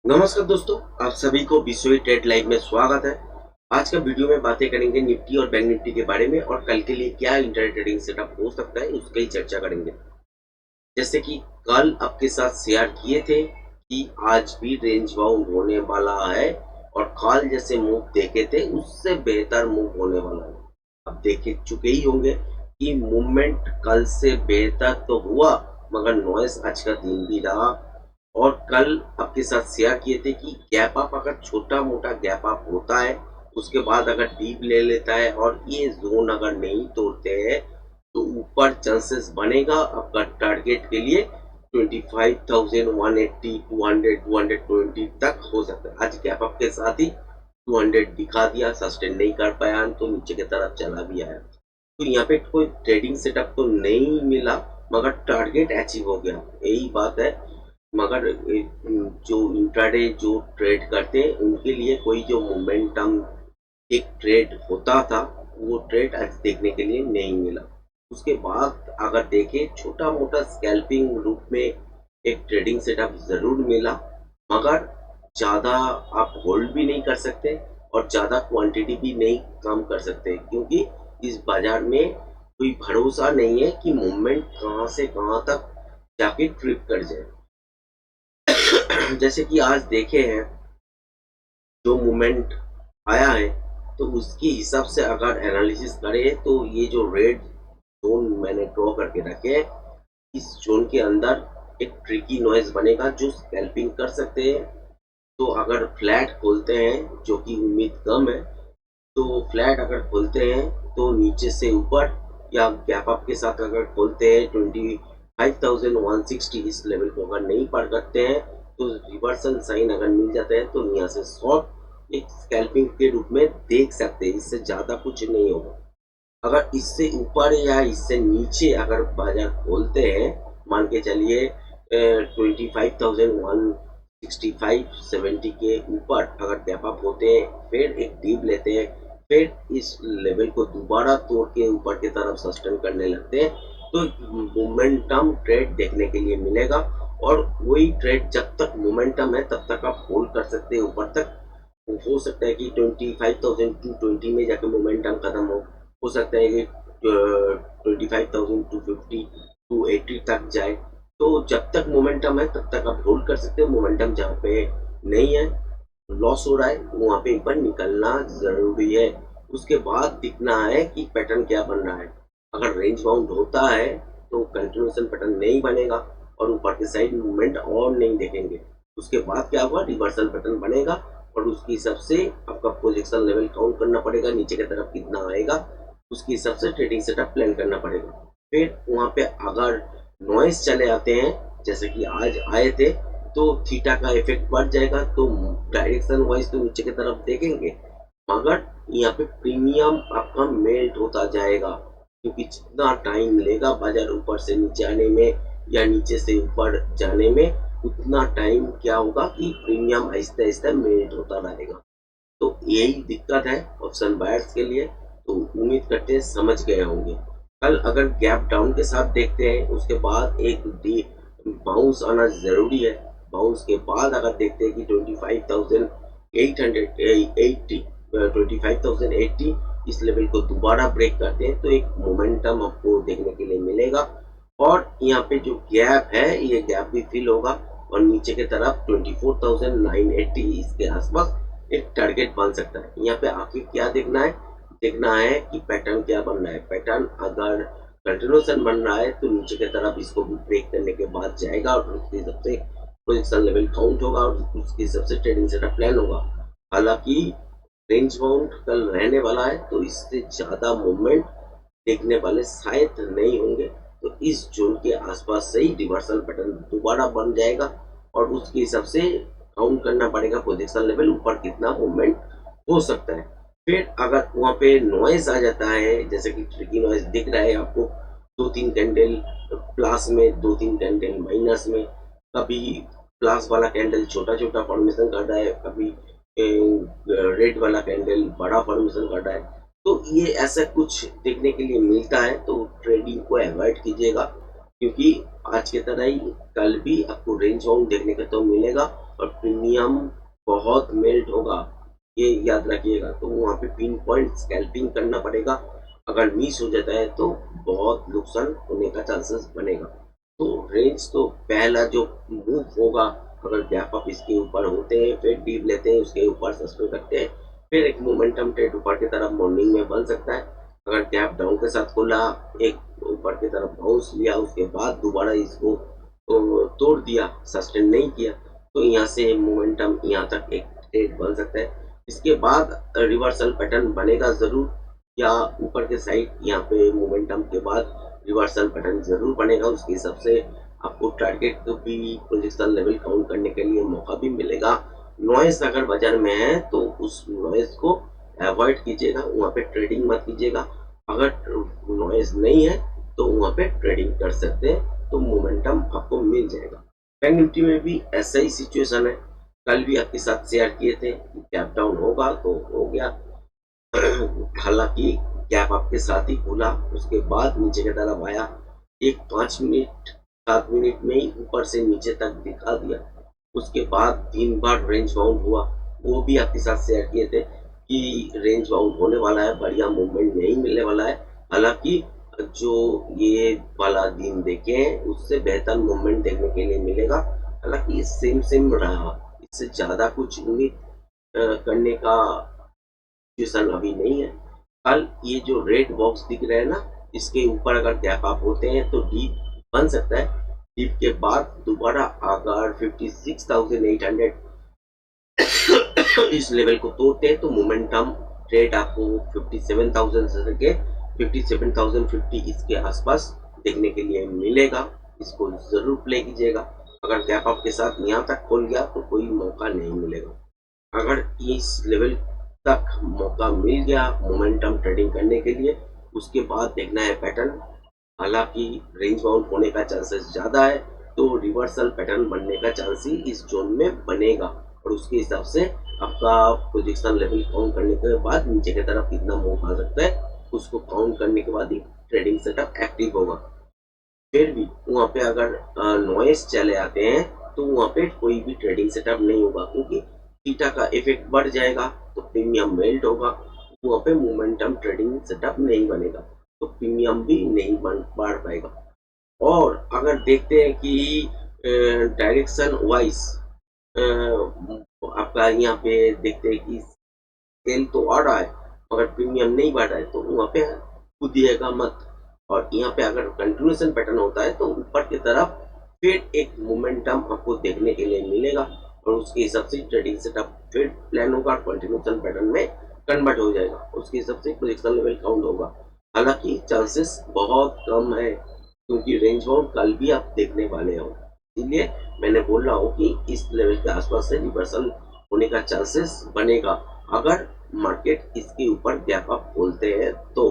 नमस्कार दोस्तों, आप सभी को विश्व ट्रेड लाइव में स्वागत है। आज का वीडियो में बातें करेंगे निफ्टी और बैंक निफ्टी के बारे में और कल के लिए क्या इंट्राडे ट्रेडिंग सेटअप हो सकता है उसकी चर्चा करेंगे। जैसे कि कल आपके साथ शेयर किए थे कि आज भी रेंज बाउंड होने वाला है और कल जैसे मूव देखे थे उससे बेहतर मूव होने वाला है। अब देख चुके ही होंगे कि मूवमेंट कल से बेहतर तो हुआ मगर नॉइस आज का दिन भी रहा। और कल आपके साथ शेयर किए थे कि गैप अप अगर छोटा मोटा गैप अप होता है उसके बाद अगर डीप ले लेता है और ये जोन अगर नहीं तोड़ते हैं तो ऊपर चांसेस बनेगा आपका टारगेट के लिए 25,180 200 220 तक हो सकता है। आज गैप अप के साथ ही 200 दिखा दिया, सस्टेन नहीं कर पाया तो नीचे की तरफ चला भी आया। तो यहाँ पे कोई ट्रेडिंग सेटअप तो नहीं मिला मगर टारगेट अचीव हो गया, यही बात है। मगर जो इंट्राडे जो ट्रेड करते हैं उनके लिए कोई जो मोमेंटम एक ट्रेड होता था वो ट्रेड आज देखने के लिए नहीं मिला। उसके बाद अगर देखें छोटा मोटा स्कैल्पिंग रूप में एक ट्रेडिंग सेटअप जरूर मिला मगर ज़्यादा आप होल्ड भी नहीं कर सकते और ज़्यादा क्वांटिटी भी नहीं कम कर सकते क्योंकि इस बाजार में कोई भरोसा नहीं है कि मूवमेंट कहाँ से कहाँ तक जाके ट्रिप कर जाए। जैसे कि आज देखे हैं जो मूवमेंट आया है तो उसके हिसाब से अगर एनालिसिस करें तो ये जो रेड जोन मैंने ड्रॉ करके रखे हैं इस जोन के अंदर एक ट्रिकी नॉइज बनेगा जो स्कैल्पिंग कर सकते हैं। तो अगर फ्लैट खोलते हैं जो कि उम्मीद कम है तो फ्लैट अगर खोलते हैं तो नीचे से ऊपर या गैप अप के साथ अगर खोलते हैं 25,160 इस लेवल को अगर नहीं पार करते हैं तो रिवर्सल साइन अगर मिल जाता है तो यहाँ से शॉर्ट एक स्कैल्पिंग के रूप में देख सकते हैं, इससे ज़्यादा कुछ नहीं होगा। अगर इससे ऊपर या इससे नीचे अगर बाजार खोलते हैं मान के चलिए 25,165-70 के ऊपर अगर गैप अप होते हैं फिर एक डीप लेते हैं फिर इस लेवल को दोबारा तोड़ के ऊपर की तरफ सस्टेन करने लगते हैं तो मोमेंटम ट्रेड देखने के लिए मिलेगा। और वही ट्रेड जब तक मोमेंटम है तब तक आप होल्ड कर सकते हैं ऊपर तक। हो सकता है कि 25,220 में जाके मोमेंटम खत्म हो सकता है कि 25,250 280 तक जाए। तो जब तक मोमेंटम है तब तक आप होल्ड कर सकते हो। मोमेंटम जहाँ पे नहीं है लॉस हो रहा है वहाँ पे ऊपर निकलना जरूरी है। उसके बाद दिखना है कि पैटर्न क्या बन रहा है। अगर रेंज बाउंड होता है तो कंटिन्यूएशन पैटर्न नहीं बनेगा और ऊपर के साइड मूवमेंट और नहीं देखेंगे। उसके बाद क्या होगा, रिवर्सल पैटर्न बनेगा और उसके हिसाब से आपका पोजीशन लेवल काउंट करना पड़ेगा, नीचे की तरफ कितना आएगा उसके हिसाब से ट्रेडिंग सेटअप प्लान करना पड़ेगा। फिर वहाँ पे अगर नॉइस चले आते हैं जैसे कि आज आए थे तो थीटा का इफेक्ट बढ़ जाएगा तो डायरेक्शन वाइज तो नीचे की तरफ देखेंगे मगर यहाँ पे प्रीमियम आपका मेल्ट होता जाएगा क्योंकि जितना टाइम लेगा बाजार ऊपर से नीचे आने में या नीचे से ऊपर जाने में उतना टाइम क्या होगा कि प्रीमियम आहिस्ता आहिस्ता मेल्ट होता रहेगा। तो यही दिक्कत है ऑप्शन बायर्स के लिए। तो उम्मीद करते हैं समझ गए होंगे। कल अगर गैप डाउन के साथ देखते हैं उसके बाद एक बाउंस आना जरूरी है। बाउंस के बाद अगर देखते हैं कि 25,080 इस लेवल को दोबारा ब्रेक करते हैं तो एक मोमेंटम आपको देखने के लिए मिलेगा और यहाँ पे जो गैप है ये गैप भी फिल होगा और नीचे की तरफ 24,980 इसके आसपास एक टारगेट बन सकता है। यहाँ पे आके क्या देखना है कि पैटर्न क्या बन रहा है। पैटर्न अगर कंटिन्यूएशन बन रहा है तो नीचे की तरफ इसको ब्रेक करने के बाद जाएगा और उसके हिसाब से पोजीशन लेवल काउंट होगा और उसके हिसाब से ट्रेडिंग सेटअप प्लान होगा। हालांकि रेंज बाउंड कल रहने वाला है तो इससे ज़्यादा मूवमेंट देखने वाले शायद नहीं होंगे। तो इस जोन के आसपास से ही रिवर्सल पैटर्न दोबारा बन जाएगा और उसके हिसाब से काउंट करना पड़ेगा पोजीशन लेवल ऊपर कितना मूवमेंट हो सकता है। फिर अगर वहाँ पे नॉइज आ जाता है जैसे कि ट्रिकी नॉइज दिख रहा है आपको, 2-3 कैंडल प्लस में 2-3 कैंडल माइनस में, कभी प्लस वाला कैंडल छोटा छोटा फॉर्मेशन कर रहा है, कभी रेड वाला कैंडल बड़ा फॉर्मेशन कर रहा है। तो ये ऐसा कुछ देखने के लिए मिलता है तो ट्रेडिंग को अवॉइड कीजिएगा क्योंकि आज की तरह ही कल भी आपको रेंज बाउंड देखने का तो मिलेगा और प्रीमियम बहुत मेल्ट होगा, ये याद रखिएगा। तो वहाँ पे पिन पॉइंट स्कैल्पिंग करना पड़ेगा। अगर मिस हो जाता है तो बहुत नुकसान होने का चांसेस बनेगा। तो रेंज तो पहला जो मूव होगा, अगर गैप अप इसके ऊपर होते हैं, फिर डीप लेते हैं, उसके ऊपर सस्पेंड करते हैं, फिर एक मोमेंटम ट्रेड ऊपर की तरफ मॉर्निंग में बन सकता है। अगर गैप डाउन के साथ खुला, एक ऊपर की तरफ बाउंस लिया, उसके बाद दोबारा इसको तोड़ दिया, सस्टेन नहीं किया, तो यहाँ से मोमेंटम यहाँ तक एक ट्रेड बन सकता है। इसके बाद रिवर्सल पैटर्न बनेगा जरूर, या ऊपर के साइड यहाँ पे मोमेंटम के बाद रिवर्सल पैटर्न जरूर बनेगा। उसके हिसाब से आपको टारगेट को भी प्रोजेक्शन लेवल काउंट करने के लिए मौका भी मिलेगा। नॉइस अगर बाजार में है तो उस नॉइस को अवॉइड कीजिएगा, वहाँ पे ट्रेडिंग मत कीजिएगा। अगर नॉइस नहीं है तो वहाँ पे ट्रेडिंग कर सकते हैं, तो मोमेंटम आपको मिल जाएगा। बैंक निफ्टी में भी ऐसा ही सिचुएशन है। कल भी आपके साथ शेयर किए थे, गैप डाउन होगा तो हो गया। हालांकि गैप आपके साथ ही खुला, उसके बाद नीचे की तरफ आया, एक 5 मिनट 7 मिनट में ही ऊपर से नीचे तक दिखा दिया। उसके बाद 3 बार रेंज बाउंड हुआ, वो भी आपके साथ शेयर किए थे कि रेंज बाउंड होने वाला है, बढ़िया मूवमेंट नहीं मिलने वाला है। हालांकि जो ये वाला दिन देखे उससे बेहतर मूवमेंट देखने के लिए मिलेगा। हालांकि सेम सेम रहा, इससे ज्यादा कुछ उम्मीद करने का सिचुएशन अभी नहीं है। कल ये जो रेड बॉक्स दिख रहे हैं ना, इसके ऊपर अगर गैप अप होते हैं तो डीप बन सकता है। डीप के बाद दोबारा अगर 56,800 इस लेवल को तोड़ते हैं तो मोमेंटम ट्रेड आपको 57,000 से लेके 57,050 इसके आसपास देखने के लिए मिलेगा। इसको जरूर प्ले कीजिएगा। अगर गैप अप के साथ यहाँ तक खोल गया तो कोई मौका नहीं मिलेगा। अगर इस लेवल तक मौका मिल गया मोमेंटम ट्रेडिंग करने के लिए, उसके बाद देखना है पैटर्न। हालांकि रेंज बाउंड होने का चांसेस ज्यादा है, तो रिवर्सल पैटर्न बनने का चांस ही इस जोन में बनेगा, और उसके हिसाब से आपका पोजीशन लेवल काउंट करने के बाद नीचे की तरफ कितना मूव आ सकता है, उसको काउंट करने के बाद ही ट्रेडिंग सेटअप एक्टिव होगा। फिर भी वहाँ पे अगर नॉइस चले आते हैं तो वहाँ पे कोई भी ट्रेडिंग सेटअप नहीं होगा, क्योंकि थीटा का इफेक्ट बढ़ जाएगा तो प्रीमियम मेल्ट होगा, वहाँ पे मोमेंटम ट्रेडिंग सेटअप नहीं बनेगा, तो प्रीमियम भी नहीं बढ़ पाएगा। और अगर देखते हैं कि डायरेक्शन वाइज आपका यहाँ पे देखते हैं कि सेल तो आ रहा है मगर प्रीमियम नहीं बढ़ रहा है, तो वहाँ पे कूदिएगा मत। और यहाँ पे अगर कंटिन्यूएशन पैटर्न होता है तो ऊपर की तरफ फिर एक मोमेंटम आपको देखने के लिए मिलेगा, और उसके हिसाब से ट्रेडिंग सेटअप फिर प्लान होगा, कंटिन्यूएशन पैटर्न में कन्वर्ट हो जाएगा, उसके हिसाब से पोजीशन लेवल काउंट होगा। हालांकि चांसेस बहुत कम है, क्योंकि रेंज बाउंड कल भी आप देखने वाले हो, इसलिए मैंने बोल रहा हूँ कि इस लेवल के आसपास से रिवर्सल होने का चांसेस बनेगा, अगर मार्केट इसके ऊपर गैप अप खोलते हैं तो।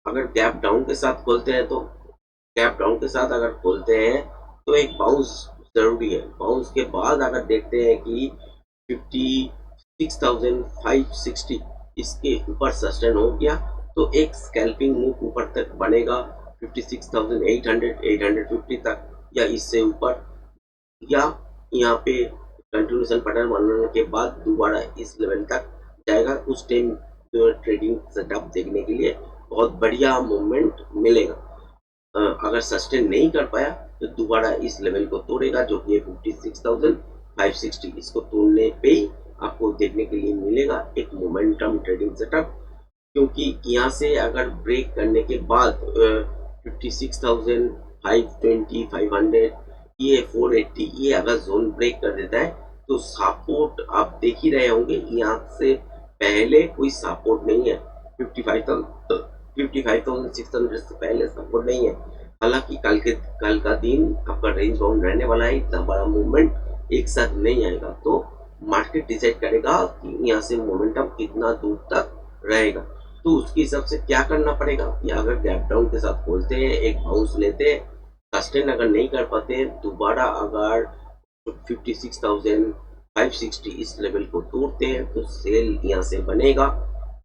अगर गैप डाउन के साथ खोलते हैं तो गैप डाउन के साथ अगर खोलते हैं तो एक बाउंस जरूरी है। बाउंस के बाद अगर देखते हैं कि 56,560 इसके ऊपर सस्टेन हो गया तो एक स्कैल्पिंग मूव ऊपर तक बनेगा 56,800 850 तक, या इससे ऊपर, या यहाँ पे कंटिन्यूशन पैटर्न बनने के बाद दोबारा इस लेवल तक जाएगा। उस टाइम जो ट्रेडिंग सेटअप देखने के लिए बहुत बढ़िया मूवमेंट मिलेगा। अगर सस्टेन नहीं कर पाया तो दोबारा इस लेवल को तोड़ेगा, जो कि 56,560, इसको तोड़ने पे ही आपको देखने के लिए मिलेगा एक मोमेंटम ट्रेडिंग सेटअप। क्योंकि यहाँ से अगर ब्रेक करने के बाद 56,520 500 ये 480 ये अगर जोन ब्रेक कर देता है तो सपोर्ट आप देख ही रहे होंगे, यहाँ से पहले कोई सपोर्ट नहीं है। 55,600 से पहले सपोर्ट नहीं है। हालांकि कल का दिन आपका रेंज बाउंड रहने वाला है, इतना बड़ा मूवमेंट एक साथ नहीं आएगा, तो मार्केट डिसाइड करेगा कि यहाँ से मोमेंटम कितना दूर तक रहेगा। तो उसके हिसाब से क्या करना पड़ेगा कि अगर गैप डाउन के साथ खोलते हैं, एक बाउंस लेते हैं, सस्टेन अगर नहीं कर पाते, दोबारा अगर 56,560 इस लेवल को तोड़ते हैं तो सेल यहाँ से बनेगा,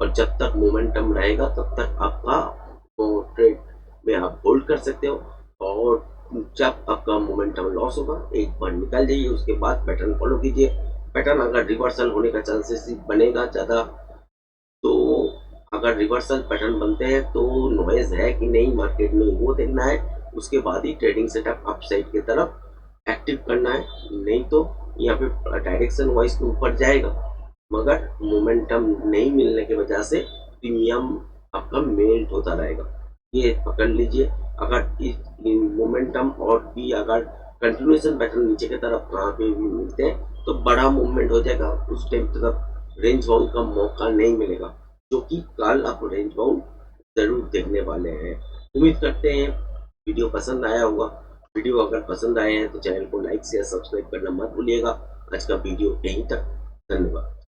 और जब तक मोमेंटम रहेगा तब तक आपका ट्रेड में आप होल्ड कर सकते हो। और जब आपका मोमेंटम लॉस होगा एक बार निकल जाइए, उसके बाद पैटर्न फॉलो कीजिए। पैटर्न अगर रिवर्सल होने का चांसेस बनेगा ज़्यादा, तो अगर रिवर्सल पैटर्न बनते हैं तो नॉइज है कि नहीं मार्केट में वो देखना है। उसके बाद ही ट्रेडिंग सेटअप अपसाइड की तरफ एक्टिव करना है, नहीं तो यहाँ पे डायरेक्शन वाइज तो ऊपर जाएगा, मगर मोमेंटम नहीं मिलने की वजह से प्रीमियम आपका मेल्ट होता रहेगा। ये पकड़ लीजिए। अगर इस मोमेंटम और भी अगर कंटिन्यूएशन पैटर्न नीचे की तरफ कहाँ पे भी मिलते हैं तो बड़ा मूवमेंट हो जाएगा, उस टाइम तरफ रेंज बाउंड का मौका नहीं मिलेगा, जो कि कल आप रेंज बाउंड जरूर देखने वाले हैं। उम्मीद करते हैं वीडियो पसंद आया होगा। वीडियो अगर पसंद आए हैं तो चैनल को लाइक शेयर सब्सक्राइब करना मत भूलिएगा। आज का वीडियो यहीं तक। धन्यवाद।